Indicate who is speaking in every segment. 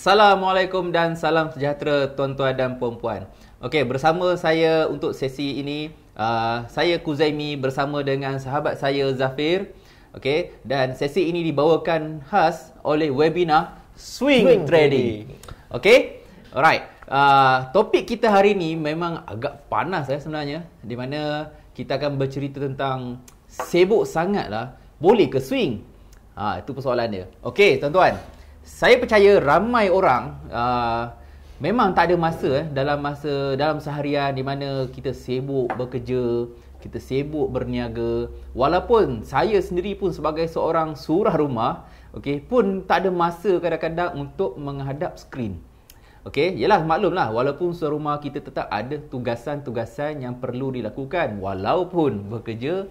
Speaker 1: Assalamualaikum dan salam sejahtera tuan-tuan dan puan-puan. Okey, bersama saya untuk sesi ini, saya Kuzaimi bersama dengan sahabat saya Zafir. Okey, dan sesi ini dibawakan khas oleh webinar Swing Trading. Okey, alright. Topik kita hari ini memang agak panas sebenarnya, di mana kita akan bercerita tentang sibuk sangatlah, boleh ke swing? Itu persoalan dia. Okey, tuan-tuan. Saya percaya ramai orang memang tak ada masa dalam seharian di mana kita sibuk bekerja, kita sibuk berniaga. Walaupun saya sendiri pun sebagai seorang surah rumah, pun tak ada masa kadang-kadang untuk menghadap skrin. Yelah, maklumlah, walaupun surah rumah kita tetap ada tugasan-tugasan yang perlu dilakukan walaupun bekerja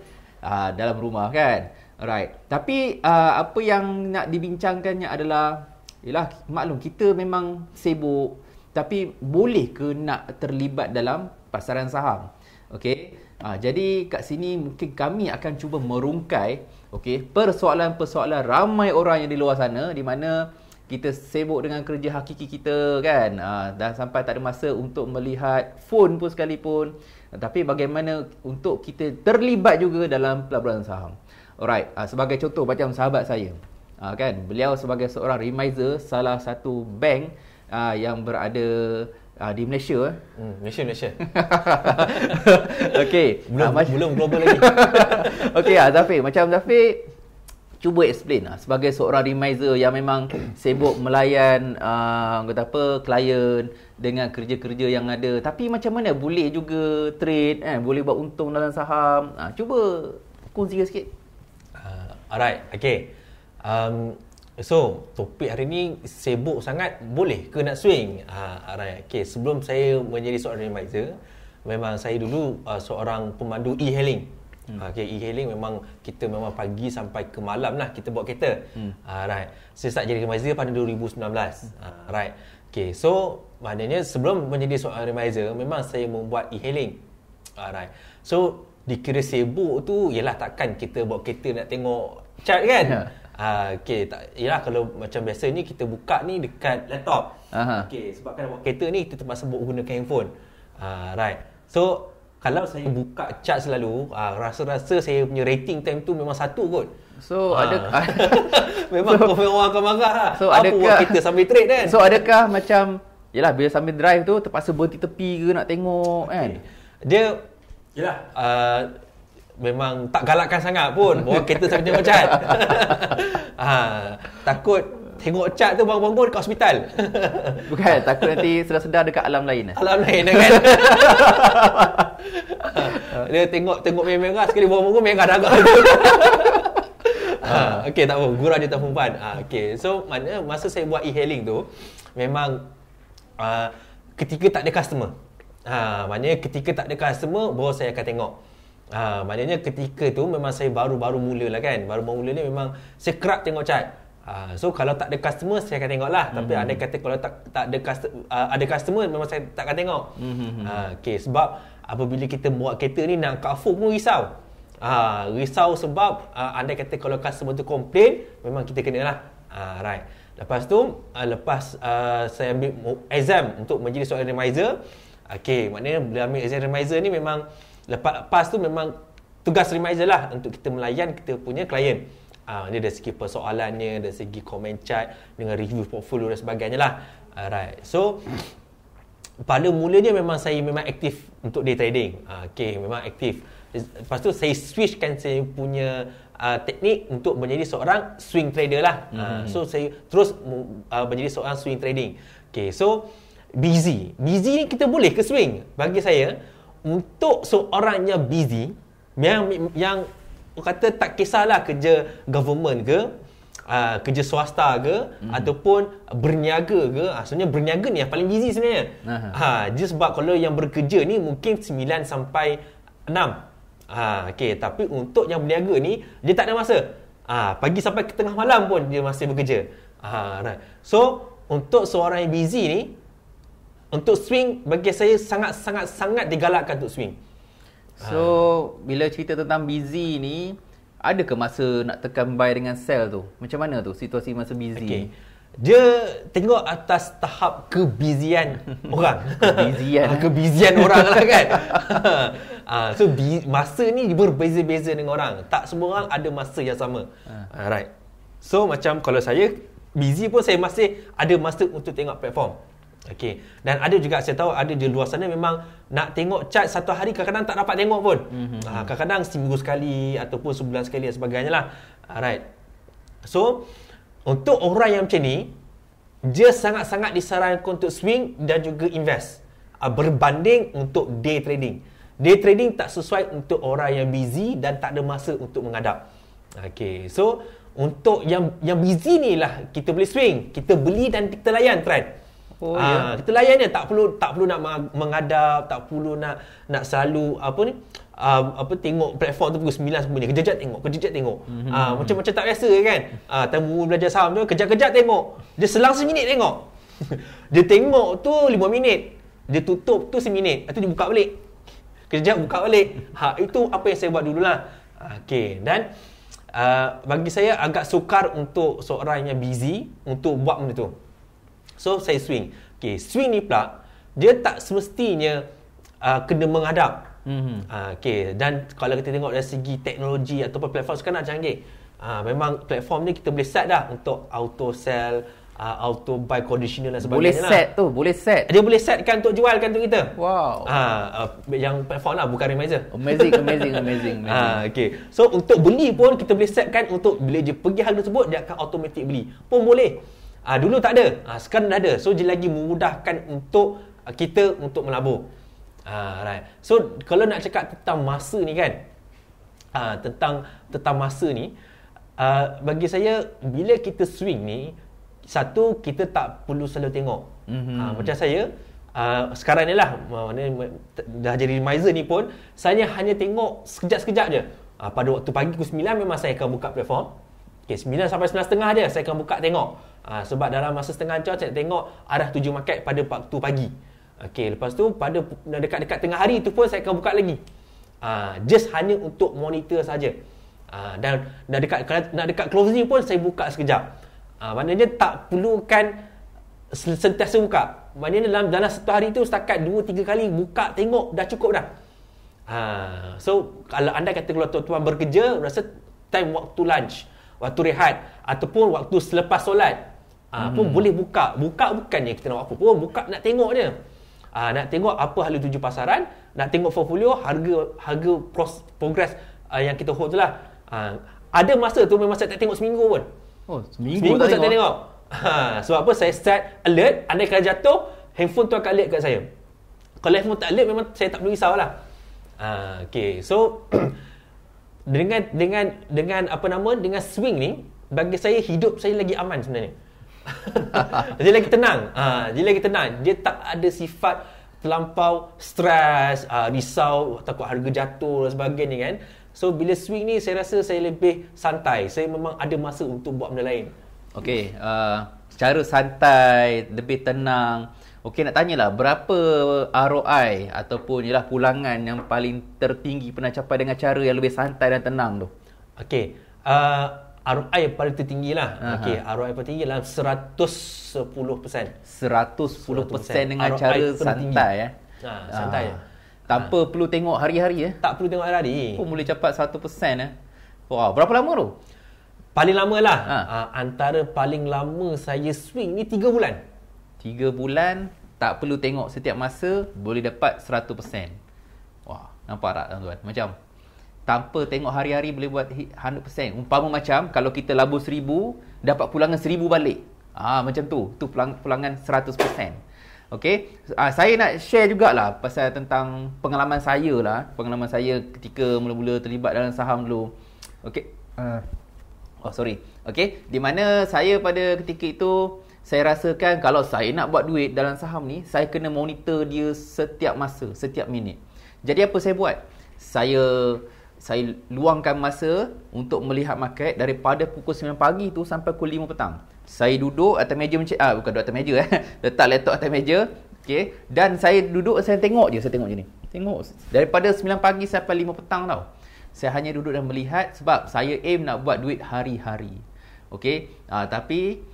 Speaker 1: dalam rumah kan. Alright. Tapi apa yang nak dibincangkannya adalah, yelah, maklum kita memang sibuk, tapi boleh ke nak terlibat dalam pasaran saham? Jadi kat sini mungkin kami akan cuba merungkai persoalan-persoalan ramai orang yang di luar sana, di mana kita sibuk dengan kerja hakiki kita kan, dan sampai tak ada masa untuk melihat phone pun sekalipun. Tapi bagaimana untuk kita terlibat juga dalam pelaburan saham? Alright, sebagai contoh macam sahabat saya, kan, beliau sebagai seorang remiser salah satu bank yang berada di Malaysia.
Speaker 2: Malaysia.
Speaker 1: Belum
Speaker 2: global lagi.
Speaker 1: Zafir, macam Zafir cuba explain sebagai seorang remiser yang memang sibuk melayan klien dengan kerja-kerja yang ada, tapi macam mana boleh juga trade, boleh buat untung dalam saham. Cuba kongsikan sikit.
Speaker 2: Alright, so topik hari ni, sibuk sangat boleh ke nak swing? Alright, sebelum saya menjadi seorang remiser, memang saya dulu seorang pemandu e-hailing. E-hailing memang kita memang pagi sampai ke malam lah kita bawa kereta. Alright, saya start jadi remiser pada 2019. Alright, so maknanya sebelum menjadi seorang remiser, memang saya membuat e-hailing. Alright, so dikira sibuk tu, yelah, takkan kita bawa kereta nak tengok chart kan. Yelah, kalau macam biasa ni kita buka ni dekat laptop. Sebab kan bawa kereta ni kita terpaksa gunakan handphone. Right, so kalau saya buka chart selalu, rasa-rasa saya punya rating time tu memang 1 kot.
Speaker 1: So adakah
Speaker 2: memang orang akan marah lah.
Speaker 1: So
Speaker 2: apa
Speaker 1: adakah
Speaker 2: kita sambil trade kan?
Speaker 1: So adakah macam, yelah, bila sambil drive tu terpaksa berhenti tepi ke nak tengok kan?
Speaker 2: Dia, yelah, memang tak galakkan sangat pun bawa kereta sampai tengok chart. Takut tengok chart tu bangun-bangun dekat hospital.
Speaker 1: Bukan, takut nanti sedar-sedar dekat alam lain.
Speaker 2: Alam lain kan. Dia tengok merah-merah, sekali bangun-bangun merah dah agak. Tak apa, gurau je tak perempuan. So masa saya buat e-hailing tu, memang ketika tak ada customer. Maknanya ketika tak ada customer, baru saya akan tengok. Maknanya ketika tu memang saya baru-baru mula lah kan. Baru-baru mula ni memang saya kerap tengok chart. So kalau tak ada customer, saya akan tengok lah. Tapi andai kata kalau tak ada customer, memang saya tak akan tengok. Sebab apabila kita bawa kereta ni nak kat phone pun risau. Risau sebab andai kata kalau customer tu komplain, memang kita kena lah. Right. Lepas tu, saya ambil exam untuk menjadi seorang remiser. Maknanya bila ambil exam remiser ni memang lepas tu memang tugas remiser lah untuk kita melayan kita punya klien. Dia dari segi persoalannya, dari segi komen chart, dengan review portfolio dan sebagainya lah. Alright. So pada mulanya memang saya memang aktif untuk day trading. Memang aktif. Lepas tu saya switchkan saya punya teknik untuk menjadi seorang swing trader lah. So saya terus menjadi seorang swing trading. So busy ni kita boleh ke swing? Bagi saya, untuk seorang yang busy, yang kata tak kisahlah kerja government ke, kerja swasta ke, ataupun berniaga ke. Sebenarnya berniaga ni yang paling busy sebenarnya. Just sebab kalau yang bekerja ni mungkin 9 sampai 6. Tapi untuk yang berniaga ni, dia tak ada masa. Pagi sampai ke tengah malam pun dia masih bekerja. Right. So untuk seorang yang busy ni, untuk swing, bagi saya sangat digalakkan untuk swing.
Speaker 1: So bila cerita tentang busy ni, ada ke masa nak tekan buy dengan sell tu? Macam mana tu situasi masa busy?
Speaker 2: Dia tengok atas tahap kebizian orang. Kebizian orang lah kan. So masa ni berbeza-beza dengan orang. Tak semua orang ada masa yang sama. Right. So macam kalau saya busy pun, saya masih ada masa untuk tengok platform. Okay. Dan ada juga, saya tahu ada di luar sana memang nak tengok chat satu hari kadang-kadang tak dapat tengok pun. Kadang-kadang seminggu sekali ataupun sebulan sekali dan sebagainya lah. Right. So untuk orang yang macam ni, dia sangat-sangat disarankan untuk swing dan juga invest, berbanding untuk day trading. Day trading tak sesuai untuk orang yang busy dan tak ada masa untuk menghadap. Okay, so untuk yang busy ni lah kita boleh swing, kita beli dan kita layan trend. Kita layan je, tak perlu nak menghadap, tak perlu nak selalu tengok platform tu pukul 9 semuanya, kejap tengok. Macam tak biasa kan. Tamu belajar saham tu kejap tengok. Dia selang seminit tengok. Dia tengok tu 5 minit. Dia tutup tu seminit. Lepas tu dia buka balik. Kejap buka balik. Itu apa yang saya buat dululah. Okey, dan bagi saya agak sukar untuk seorang yang busy untuk buat benda tu. So saya swing. Okay, swing ni pula dia tak semestinya kena menghadap. Okay, dan kalau kita tengok dari segi teknologi ataupun platform sekarang canggih. Memang platform ni kita boleh set dah untuk auto sell, auto buy conditional dan sebagainya.
Speaker 1: Boleh set.
Speaker 2: Dia boleh setkan untuk jualkan untuk kita.
Speaker 1: Wow.
Speaker 2: Yang platform lah, bukan Remizer.
Speaker 1: Amazing.
Speaker 2: Okay. So untuk beli pun kita boleh setkan untuk bila dia pergi harga tersebut dia akan automatic beli. Pun boleh. Dulu tak ada. Sekarang dah ada. So dia lagi memudahkan untuk kita untuk menabur. Right. So kalau nak cakap tentang masa ni kan, tentang masa ni, bagi saya bila kita swing ni, satu, kita tak perlu selalu tengok. Macam saya sekarang ni lah, dah jadi Remizer ni pun, saya hanya tengok sekejap-sekejap je. Pada waktu pagi pukul 9 memang saya akan buka platform. Okay, 9 sampai 9.30 je saya akan buka tengok. Sebab dalam masa setengah jam saya tengok arah tuju market pada waktu pagi. Okay, lepas tu pada dekat-dekat tengah hari tu pun saya akan buka lagi. Just hanya untuk monitor saja. Dan nak dekat closing pun saya buka sekejap. Maknanya tak perlukan sentiasa buka. Maknanya dalam satu hari tu setakat 2-3 kali buka tengok dah cukup dah. So kalau anda kata kalau tuan-tuan bekerja, rasa time waktu lunch, waktu rehat ataupun waktu selepas solat pun boleh buka. Buka bukannya kita nak buat apa pun, buka nak tengok je. Nak tengok apa hala tuju pasaran, nak tengok portfolio, harga progress yang kita hold tu lah. Ada masa tu memang saya tak tengok seminggu pun. Seminggu saya tak tengok. Sebab apa? Saya set alert, andai kalau jatuh, handphone tu akan alert kat saya. Kalau handphone tak alert, memang saya tak perlu risau lah. Okay, so dengan apa nama, dengan swing ni, bagi saya hidup saya lagi aman sebenarnya. Dia lagi tenang. Dia tak ada sifat terlampau stres, risau, takut harga jatuh dan sebagainya kan. So bila swing ni saya rasa saya lebih santai. Saya memang ada masa untuk buat benda lain.
Speaker 1: Okey, secara santai, lebih tenang. Okey, nak tanyalah berapa ROI ataupun ialah pulangan yang paling tertinggi pernah capai dengan cara yang lebih santai dan tenang tu?
Speaker 2: Okey, ROI yang paling tertinggi lah. Okey, ROI paling tinggi dalam 110%.
Speaker 1: 110% dengan cara santai
Speaker 2: santai.
Speaker 1: Tanpa perlu tengok hari-hari
Speaker 2: Tak perlu tengok hari-hari.
Speaker 1: Pun boleh capai 1% Wow, berapa lama tu?
Speaker 2: Paling lama lah. Antara paling lama saya swing ni 3 bulan.
Speaker 1: 3 bulan tak perlu tengok setiap masa boleh dapat 100%. Wah, nampak tak tuan-tuan? Macam tanpa tengok hari-hari boleh buat 100%. Umpama macam kalau kita labur 1,000, dapat pulangan 1,000 balik. Macam tu. Tu pulangan 100%. Okey, saya nak share jugalah pasal tentang pengalaman saya lah. Pengalaman saya ketika mula-mula terlibat dalam saham dulu. Okey. Okey, di mana saya pada ketika itu saya rasakan kalau saya nak buat duit dalam saham ni, saya kena monitor dia setiap masa, setiap minit. Jadi apa saya buat? Saya luangkan masa untuk melihat market daripada pukul 9 pagi tu sampai pukul 5 petang. Saya duduk atas meja bukan duduk atas meja letak laptop atas meja, okey, dan saya duduk, saya tengok je ni. Tengok daripada 9 pagi sampai 5 petang tau. Saya hanya duduk dan melihat sebab saya aim nak buat duit hari-hari. Okey, tapi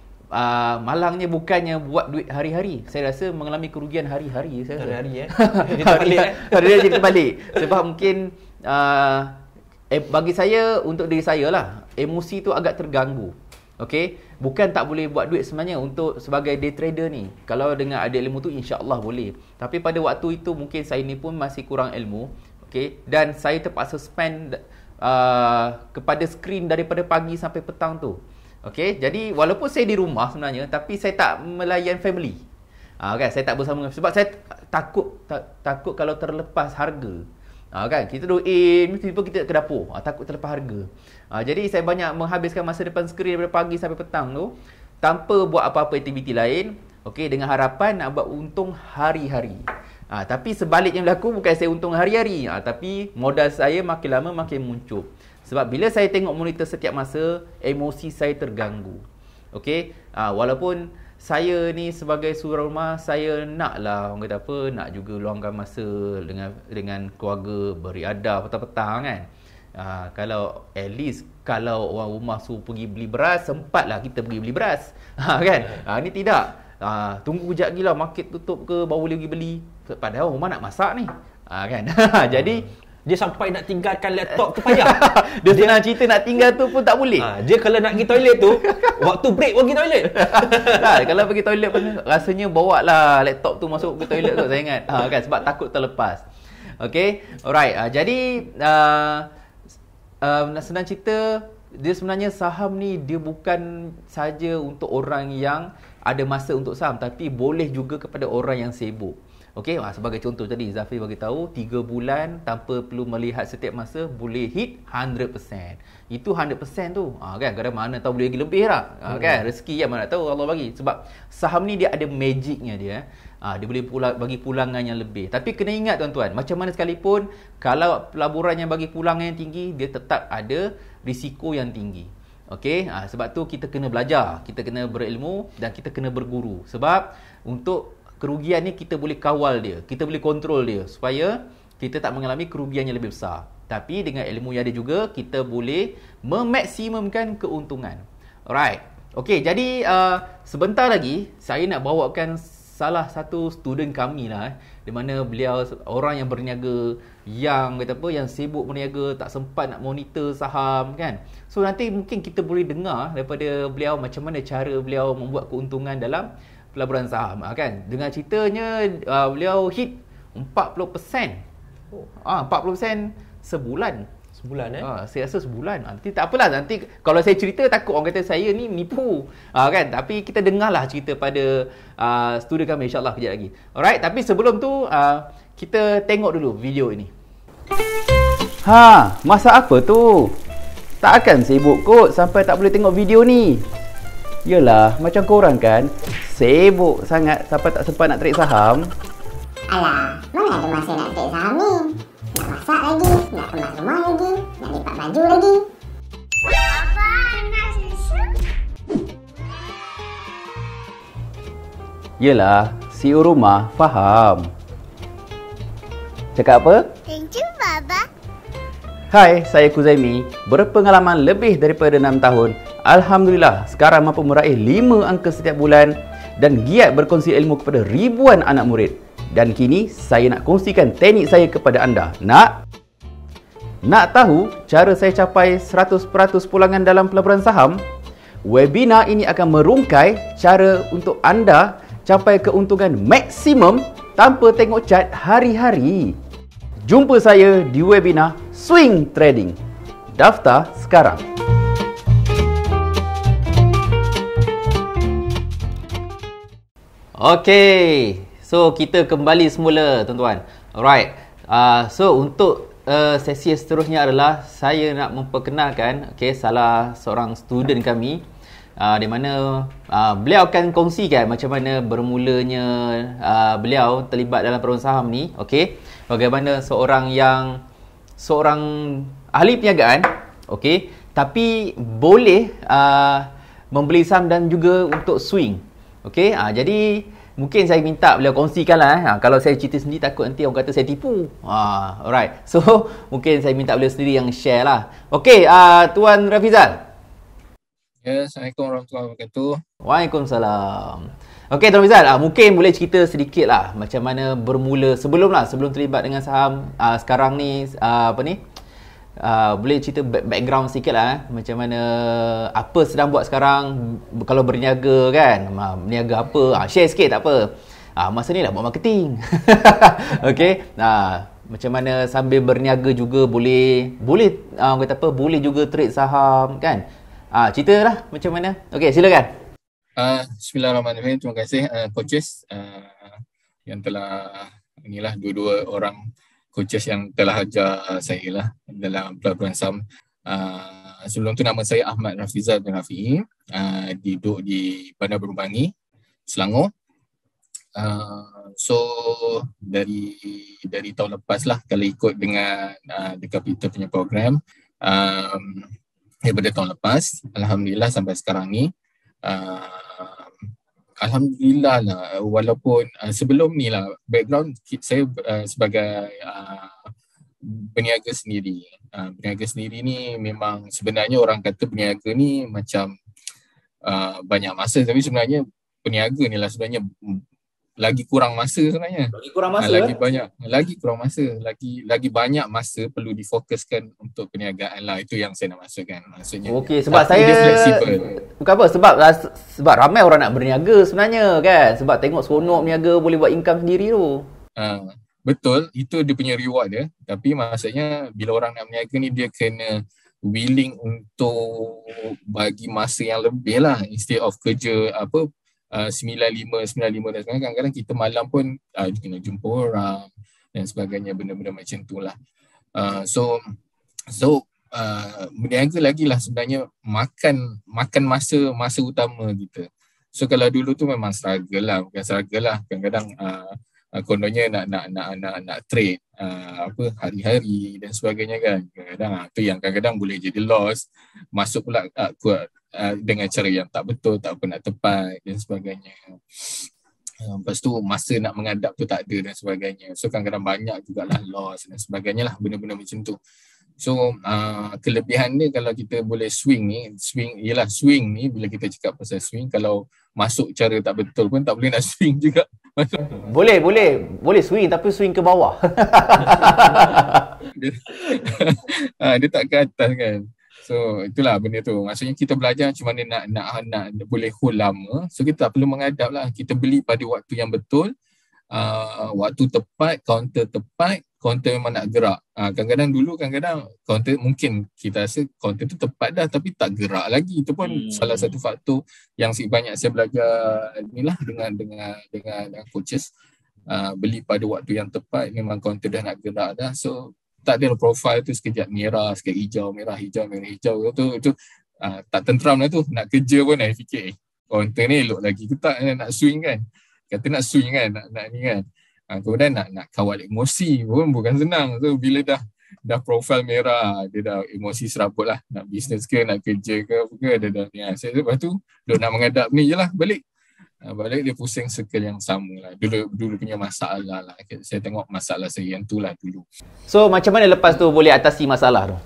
Speaker 1: malangnya bukannya buat duit hari-hari. Saya rasa mengalami kerugian hari-hari.
Speaker 2: Hari-hari Dia terbalik
Speaker 1: Hari-hari jadi terbalik. Sebab mungkin bagi saya, untuk diri saya lah, emosi tu agak terganggu. Okey, bukan tak boleh buat duit sebenarnya untuk sebagai day trader ni. Kalau dengan ada ilmu tu insya-Allah boleh. Tapi pada waktu itu mungkin saya ni pun masih kurang ilmu. Okey, dan saya terpaksa spend kepada skrin daripada pagi sampai petang tu. Okey, jadi walaupun saya di rumah sebenarnya, tapi saya tak melayan family. Kan, saya tak bersama, sebab saya takut kalau terlepas harga. Kan, kita duduk tiba-tiba kita ke dapur, takut terlepas harga. Jadi saya banyak menghabiskan masa depan skrin daripada pagi sampai petang tu tanpa buat apa-apa aktiviti lain. Okey, dengan harapan nak buat untung hari-hari. Tapi sebaliknya berlaku, bukan saya untung hari-hari, tapi modal saya makin lama makin muncul. Sebab bila saya tengok monitor setiap masa, emosi saya terganggu. Okey, walaupun saya ni sebagai suri rumah, saya naklah, orang kata apa, nak juga luangkan masa dengan keluarga, beriadah petang-petang kan. Kalau at least kalau orang rumah suruh pergi beli beras, sempatlah kita pergi beli beras. Kan? Ni tidak. Tunggu kejap lagi lah market tutup ke, baru boleh pergi beli. Padahal rumah nak masak ni. Kan? Jadi
Speaker 2: dia sampai nak tinggalkan laptop tu payah.
Speaker 1: Dia senang cerita nak tinggal tu pun tak boleh.
Speaker 2: Dia kalau nak pergi toilet tu, waktu break pun pergi toilet.
Speaker 1: Kalau pergi toilet pun rasanya bawa lah laptop tu masuk ke toilet tu, saya ingat. Kan, sebab takut terlepas. Okay, alright. Jadi nak senang cerita, dia sebenarnya saham ni dia bukan saja untuk orang yang ada masa untuk saham, tapi boleh juga kepada orang yang sibuk. Okey, sebagai contoh tadi Zafir bagi tahu 3 bulan tanpa perlu melihat setiap masa boleh hit 100%. Itu 100% tu. Kan, kadang mana tahu boleh lagi lebih lah. Kan, rezeki yang mana tahu Allah bagi. Sebab saham ni dia ada magicnya dia. Dia boleh bagi pulangan yang lebih. Tapi kena ingat tuan-tuan, macam mana sekalipun kalau pelaburan yang bagi pulangan yang tinggi, dia tetap ada risiko yang tinggi. Okey, sebab tu kita kena belajar, kita kena berilmu dan kita kena berguru. Sebab untuk kerugian ni kita boleh kawal dia, kita boleh kontrol dia supaya kita tak mengalami kerugian yang lebih besar. Tapi dengan ilmu yang ada juga, kita boleh memaksimumkan keuntungan. Alright. Okey, jadi sebentar lagi saya nak bawakan salah satu student kami lah, di mana beliau orang yang berniaga, yang kata apa, yang sibuk berniaga, tak sempat nak monitor saham kan. So nanti mungkin kita boleh dengar daripada beliau macam mana cara beliau membuat keuntungan dalam pelaburan saham kan. Dengan ceritanya beliau hit 40%. 40% sebulan. Saya rasa sebulan. Nanti tak apalah, nanti kalau saya cerita takut orang kata saya ni menipu. Kan, tapi kita dengarlah cerita pada student kami insya-Allah kejap lagi. Alright, tapi sebelum tu kita tengok dulu video ini. Masa apa tu? Tak akan sibuk kot sampai tak boleh tengok video ni. Yelah, macam korang kan, sibuk sangat sampai tak sempat nak trade saham.
Speaker 3: Alah, mana ada masa nak trade saham ni? Nak masak lagi, nak kemas rumah lagi, nak lipat baju lagi. Abang, nak susu?
Speaker 1: Yelah, CEO rumah faham. Cakap apa?
Speaker 3: Thank you, Baba.
Speaker 1: Hai, saya Kuzaimi, berpengalaman lebih daripada 6 tahun. Alhamdulillah, sekarang mampu meraih 5 angka setiap bulan dan giat berkongsi ilmu kepada ribuan anak murid. Dan kini, saya nak kongsikan teknik saya kepada anda. Nak tahu cara saya capai 100% pulangan dalam pelaburan saham? Webinar ini akan merungkai cara untuk anda capai keuntungan maksimum tanpa tengok chart hari-hari. Jumpa saya di webinar Swing Trading. Daftar sekarang. Okey, so kita kembali semula tuan-tuan. Alright, so untuk sesi seterusnya adalah saya nak memperkenalkan salah seorang student kami, di mana beliau akan kongsikan macam mana bermulanya beliau terlibat dalam pelaburan saham ni. Okey, bagaimana seorang ahli perniagaan, okey, tapi boleh membeli saham dan juga untuk swing. Okey, jadi mungkin saya minta beliau kongsikanlah. Kalau saya cerita sendiri takut nanti orang kata saya tipu. Alright. So, mungkin saya minta beliau sendiri yang share lah. Okey, Tuan Rafizal.
Speaker 4: Ya, Assalamualaikum warahmatullahi wabarakatuh.
Speaker 1: Waalaikumsalam. Okey Tuan Rizal, mungkin boleh cerita sedikit lah macam mana bermula sebelum terlibat dengan saham, sekarang ni boleh cerita background sikit lah macam mana, apa sedang buat sekarang kalau berniaga kan, berniaga apa, share sikit tak apa. Masa ni lah buat marketing. Okey, macam mana sambil berniaga juga boleh kata apa, boleh juga trade saham kan. Ceritalah macam mana. Okey, silakan.
Speaker 4: Bismillahirrahmanirrahim. Terima kasih coaches yang telah dua-dua orang coaches yang telah ajar saya lah dalam pelaburan saham. Sebelum tu nama saya Ahmad Rafizal bin Rafi'i, duduk di Bandar Berumbangi, Selangor. So dari tahun lepas lah kalau ikut dengan dekat kita punya program, daripada tahun lepas, alhamdulillah sampai sekarang ni, alhamdulillah lah, walaupun sebelum ni lah background saya sebagai berniaga sendiri. Berniaga sendiri ni memang sebenarnya orang kata berniaga ni macam banyak masa, tapi sebenarnya peniaga ni lah sebenarnya lagi kurang masa sebenarnya.
Speaker 1: Lagi kurang masa.
Speaker 4: Lagi banyak masa perlu difokuskan untuk perniagaan lah. Itu yang saya nak maksudkan. Maksudnya.
Speaker 1: Okey, sebab
Speaker 4: dia fleksibel.
Speaker 1: Bukan apa, sebab ramai orang nak berniaga sebenarnya kan. Sebab tengok seronok berniaga, boleh buat income sendiri tu.
Speaker 4: Betul, itu dia punya reward dia. Tapi maksudnya bila orang nak berniaga ni dia kena willing untuk bagi masa yang lebih lah, instead of kerja 95 dan sebagainya. Kadang-kadang kita malam pun kena jumpa orang dan sebagainya, benda-benda macam tu lah. So berniaga lagi lah sebenarnya makan masa utama kita. So kalau dulu tu memang struggle lah, bukan struggle lah, kadang-kadang kononnya nak trade hari-hari dan sebagainya kan. Kadang-kadang tu yang kadang-kadang boleh jadi loss, masuk pula dengan cara yang tak betul, tak pernah tepat dan sebagainya. Lepas tu masa nak mengadap tu tak ada dan sebagainya. So kadang-kadang banyak jugalah loss dan sebagainya lah, benda-benda macam tu. So kelebihan dia kalau kita boleh swing ni, bila kita cakap pasal swing, kalau masuk cara tak betul pun tak boleh nak swing juga.
Speaker 1: Boleh swing, tapi swing ke bawah.
Speaker 4: Dia tak ke atas kan. So itulah benda tu. Maksudnya kita belajar macam mana nak boleh hold lama. So kita tak perlu mengadap lah. Kita beli pada waktu yang betul, waktu tepat, counter memang nak gerak. Kadang-kadang counter mungkin kita rasa counter tu tepat dah tapi tak gerak lagi. Itu pun salah satu faktor yang banyak saya belajar inilah dengan coaches. Beli pada waktu yang tepat, memang counter dah nak gerak dah. So tak ada profile tu sekejap merah, sekejap hijau, merah hijau tu tak tenteram lah tu. Nak kerja pun nak fikir counter ni elok lagi ke tak, nak swing kan. Kata nak swing kan, nak ni kan. Kemudian nak kawal emosi pun bukan senang. So bila dah profil merah, dia dah emosi serabut lah. Nak bisnes ke, nak kerja ke apa ke, dia dah ni. Lepas tu duk nak menghadap ni je lah balik dia pusing circle yang sama lah. Dulu punya masalah lah. Saya tengok masalah saya yang tu lah dulu.
Speaker 1: So macam mana lepas tu boleh atasi masalah tu?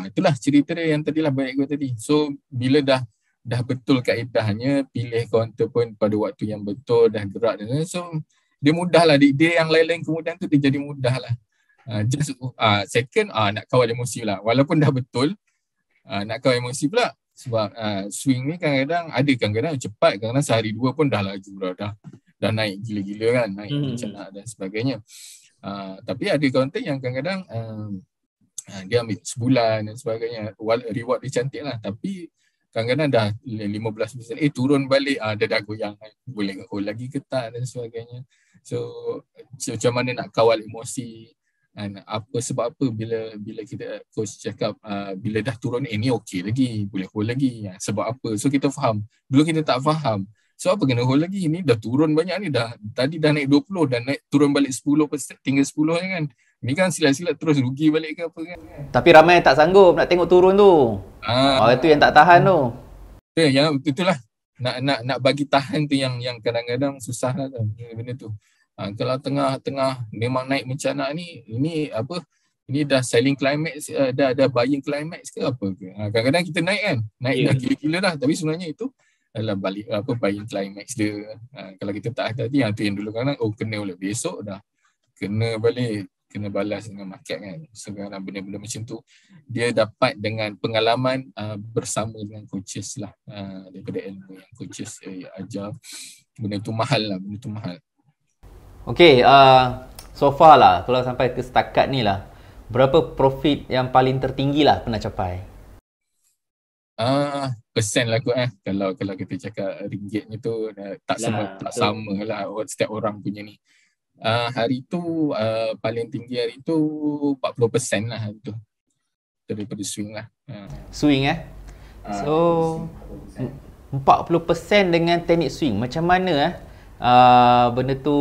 Speaker 4: Itulah cerita dia yang tadilah baik gue tadi. So bila dah betul kaedahnya, pilih counter pun pada waktu yang betul, dah gerak dan so dia mudah lah. Dia yang lain-lain kemudian tu dia jadi mudah lah. Second nak kawal emosi lah. Walaupun dah betul, nak kawal emosi pula. Sebab swing ni kadang-kadang cepat, kadang-kadang sehari dua pun dah laju dah naik gila-gila kan, naik macam dan sebagainya. Tapi ada counter yang kadang-kadang dia ambil sebulan dan sebagainya, reward dia cantik lah, tapi kadang-kadang dah 15% turun balik, dia dah goyang, boleh hold lagi ke tak dan sebagainya. So macam mana nak kawal emosi, sebab apa bila kita coach cakap bila dah turun ni okey lagi, boleh hold lagi, sebab apa? So kita faham. Dulu kita tak faham. So apa kena hold lagi? Ni dah turun banyak ni, tadi dah naik 20, dah naik turun balik 10%, tinggal 10 je kan. Ni kan silat-silat terus rugi balik ke apa kan.
Speaker 1: Tapi ramai tak sanggup nak tengok turun tu. Itu yang tak tahan tu.
Speaker 4: Itulah. Nak bagi tahan tu yang kadang-kadang susah lah tu, benda tu. Kalau tengah memang naik macam nak ni, ini ini dah selling climax, dah buying climax ke apa ke. Kadang-kadang kita naik kan, naik dah gila-gila dah, tapi sebenarnya itu adalah balik buying climax dia. Kalau kita tak hati-hati, tu yang dulu kadang kena pula besok dah kena balik, kena balas dengan market kan. Sekarang benda-benda macam tu dia dapat dengan pengalaman bersama dengan coaches lah, daripada ilmu yang coaches ajar. Benda tu mahal lah, benda tu mahal.
Speaker 1: Okay, so far lah, kalau sampai ke setakat ni lah, berapa profit yang paling tertinggi lah pernah capai?
Speaker 4: Persen lah kot kalau kita cakap ringgit ni tu tak sama lah setiap orang punya ni. Hari tu paling tinggi hari tu 40% lah hari tu daripada swing lah.
Speaker 1: Swing so 40% dengan teknik swing. Macam mana benda tu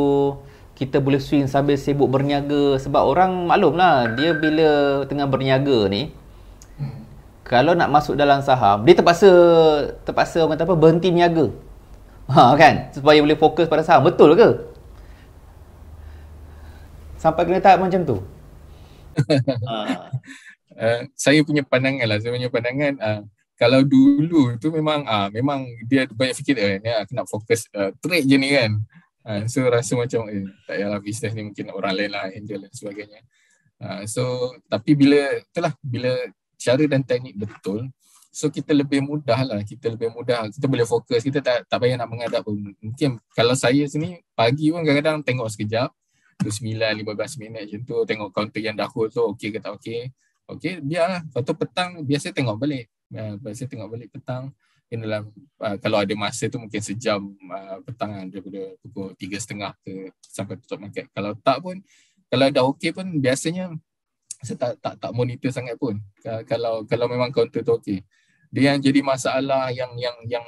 Speaker 1: kita boleh swing sambil sibuk berniaga? Sebab orang maklum lah, dia bila tengah berniaga ni, kalau nak masuk dalam saham, dia terpaksa orang kata apa, berhenti berniaga. Kan? Supaya boleh fokus pada saham. Betul ke? Sampai kena tahap macam tu?
Speaker 4: Saya punya pandangan lah. Kalau dulu tu memang dia banyak fikir aku nak fokus trade je ni kan. So rasa macam tak payahlah, bisnes ni mungkin orang lain lah handle dan sebagainya. Tapi bila cara dan teknik betul, so kita lebih mudah, kita boleh fokus, kita tak payah nak menghadap pun. Mungkin kalau saya sini pagi pun kadang-kadang tengok sekejap 9-15 minit macam tu, tengok counter yang dahulu tu okey ke tak okey, biarlah. Lepas tu petang biasa tengok balik, petang dalam kalau ada masa tu mungkin sejam petang daripada pukul 3.30 ke sampai tutup market. Kalau tak pun, kalau dah okey pun biasanya saya tak monitor sangat pun. Kalau memang counter tu okey. Dia yang jadi masalah, yang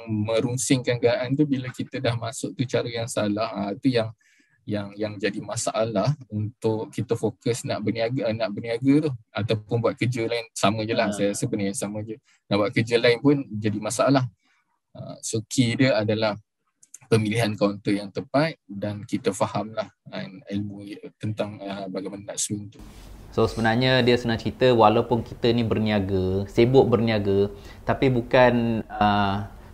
Speaker 4: merungsingkan keadaan tu bila kita dah masuk tu cara yang salah. Tu yang jadi masalah untuk kita fokus nak berniaga tu ataupun buat kerja lain. Sama je lah, saya rasa benda yang sama je. Nak buat kerja lain pun jadi masalah. So key dia adalah pemilihan counter yang tepat dan kita fahamlah ilmu tentang bagaimana nak swing tu.
Speaker 1: So sebenarnya dia senang cerita, walaupun kita ni berniaga, sibuk berniaga, tapi bukan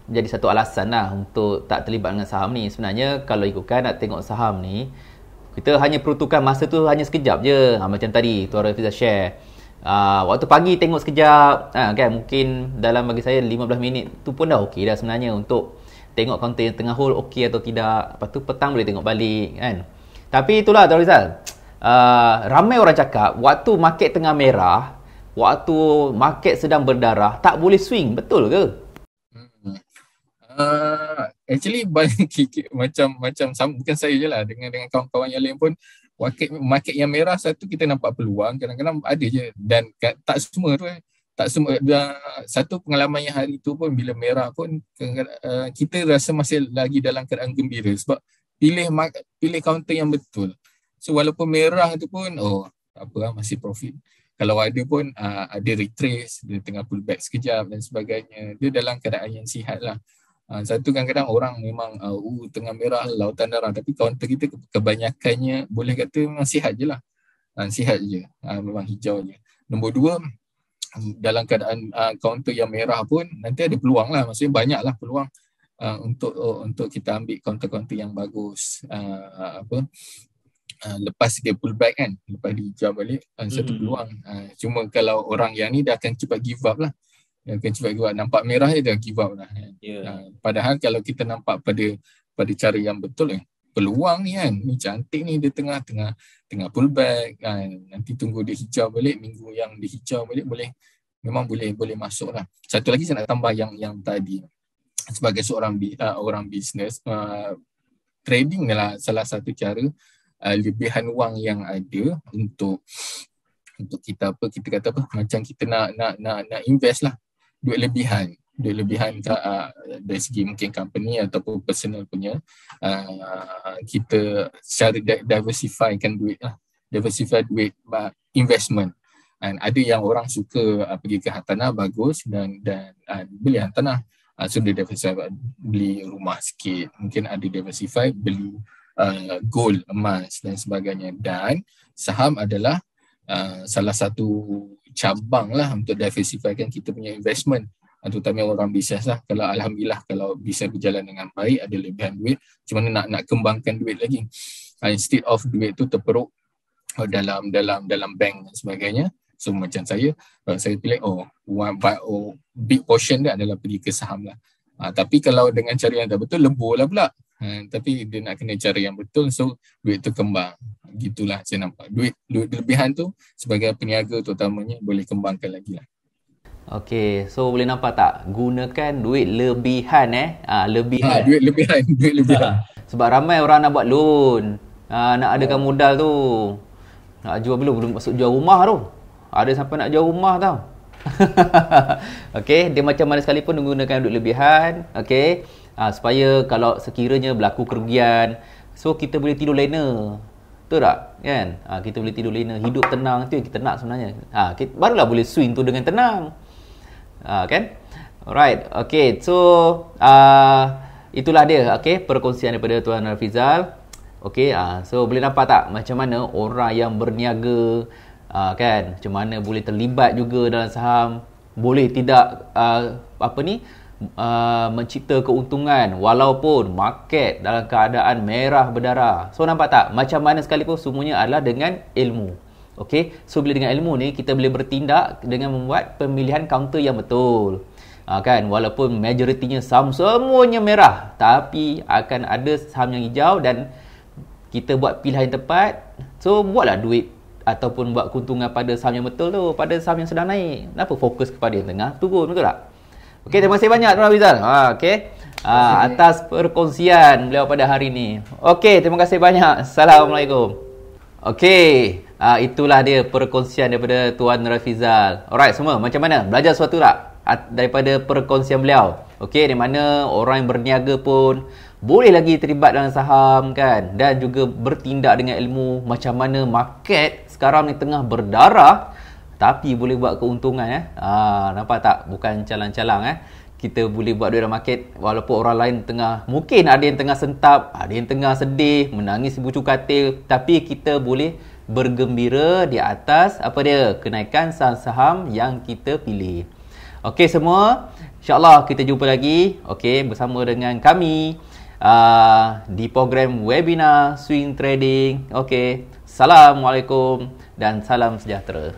Speaker 1: jadi satu alasan lah untuk tak terlibat dengan saham ni. Sebenarnya kalau ikutkan nak tengok saham ni, kita hanya peruntukkan masa tu hanya sekejap je. Macam tadi Tuan Rafiza share, waktu pagi tengok sekejap, kan, mungkin dalam bagi saya 15 minit tu pun dah okey dah sebenarnya untuk tengok counter yang tengah hold okey atau tidak. Lepas tu petang boleh tengok balik kan. Tapi itulah Tuan Rizal, ramai orang cakap waktu market tengah merah, waktu market sedang berdarah, tak boleh swing. Betul ke?
Speaker 4: Actually banyak macam sama, bukan saya je lah, dengan kawan-kawan yang lain pun. Market yang merah, satu kita nampak peluang, kadang-kadang ada je, dan tak semua tu satu pengalaman yang hari tu pun bila merah pun kita rasa masih lagi dalam keadaan gembira sebab pilih counter yang betul. So walaupun merah tu pun masih profit. Kalau ada pun ada retrace, dia tengah pullback sekejap dan sebagainya. Dia dalam keadaan yang sihat lah. Satu kadang-kadang orang memang tengah merah, lautan darah, tapi counter kita kebanyakannya boleh kata memang sihat je lah. Sihat je, memang hijau je. Nombor dua, dalam keadaan counter yang merah pun nanti ada peluang lah, maksudnya banyak lah peluang untuk kita ambil counter-counter yang bagus. Lepas dia pullback kan, lepas dia hijau balik, satu peluang. Cuma kalau orang yang ni dah akan cepat give up lah. Nampak merah dia dah give up lah. Padahal kalau kita nampak pada cara yang betul, peluang ni kan, ni cantik ni, dia tengah pullback kan. Nanti tunggu dia hijau balik, minggu yang dia hijau balik memang boleh masuk lah. Satu lagi saya nak tambah yang tadi, sebagai seorang orang bisnes, trading adalah salah satu cara lebihan wang yang ada untuk kita kata macam kita nak invest lah, duit lebihan dari segi mungkin company ataupun personal punya, kita secara diversifykan duit lah, diversify duit investment. Dan ada yang orang suka pergi ke hartanah bagus dan beli hartanah, so dia diversify, beli rumah sikit, mungkin ada diversify beli gold, emas dan sebagainya. Dan saham adalah salah satu cabang lah untuk diversifykan kita punya investment, terutama orang bisnes lah. Kalau alhamdulillah kalau bisa berjalan dengan baik, ada lebihan duit, macam mana nak kembangkan duit lagi, instead of duit tu terperuk dalam bank dan sebagainya. So macam saya pilih big portion dia adalah pergi ke saham lah. Tapi kalau dengan cara yang tak betul, lebur lah pula. Tapi dia nak kena cara yang betul, so duit tu kembang. Gitulah saya nampak. Duit lebihan tu sebagai peniaga terutamanya boleh kembangkan lagi lah.
Speaker 1: Okey, so boleh nampak tak? Gunakan duit lebihan lebihan.
Speaker 4: Duit lebihan.
Speaker 1: Sebab ramai orang nak buat loan, nak adakan modal tu. Nak jual belum masuk jual rumah tu. Ada sampai nak jual rumah tau. Okey, dia macam mana sekalipun menggunakan duit lebihan, okey. Supaya kalau sekiranya berlaku kerugian, so kita boleh tidur lena. Betul tak? Kan? Kita boleh tidur lena, hidup tenang, tu yang kita nak sebenarnya. Barulah boleh swing tu dengan tenang. Kan? Alright. Okay. So itulah dia, okay, perkongsian daripada Tuan Rafizal. Okay. So boleh nampak tak macam mana orang yang berniaga, kan, macam mana boleh terlibat juga dalam saham, boleh tidak mencipta keuntungan walaupun market dalam keadaan merah berdarah. So nampak tak macam mana sekalipun semuanya adalah dengan ilmu. Okey, so bila dengan ilmu ni kita boleh bertindak dengan membuat pemilihan counter yang betul. Kan, walaupun majoritinya saham semuanya merah, tapi akan ada saham yang hijau dan kita buat pilihan yang tepat. So buatlah duit ataupun buat keuntungan pada saham yang betul tu, pada saham yang sedang naik. Kenapa fokus kepada yang tengah turun, betul tak? Okey, terima kasih banyak Tuan Rafizal. Okey. Atas perkongsian beliau pada hari ini. Okey, terima kasih banyak. Assalamualaikum. Okey, itulah dia perkongsian daripada Tuan Rafizal. Alright semua, macam mana? Belajar sesuatu tak daripada perkongsian beliau? Okey, di mana orang yang berniaga pun boleh lagi terlibat dalam saham, kan, dan juga bertindak dengan ilmu macam mana market sekarang ni tengah berdarah tapi boleh buat keuntungan. Nampak tak? Bukan calang-calang. Kita boleh buat duit dalam market walaupun orang lain mungkin ada yang tengah sentap, ada yang tengah sedih, menangis bucu katil, tapi kita boleh bergembira di atas kenaikan saham-saham yang kita pilih. Okey semua, insya-Allah kita jumpa lagi, okey, bersama dengan kami di program webinar Swing Trading. Okey, Assalamualaikum dan salam sejahtera.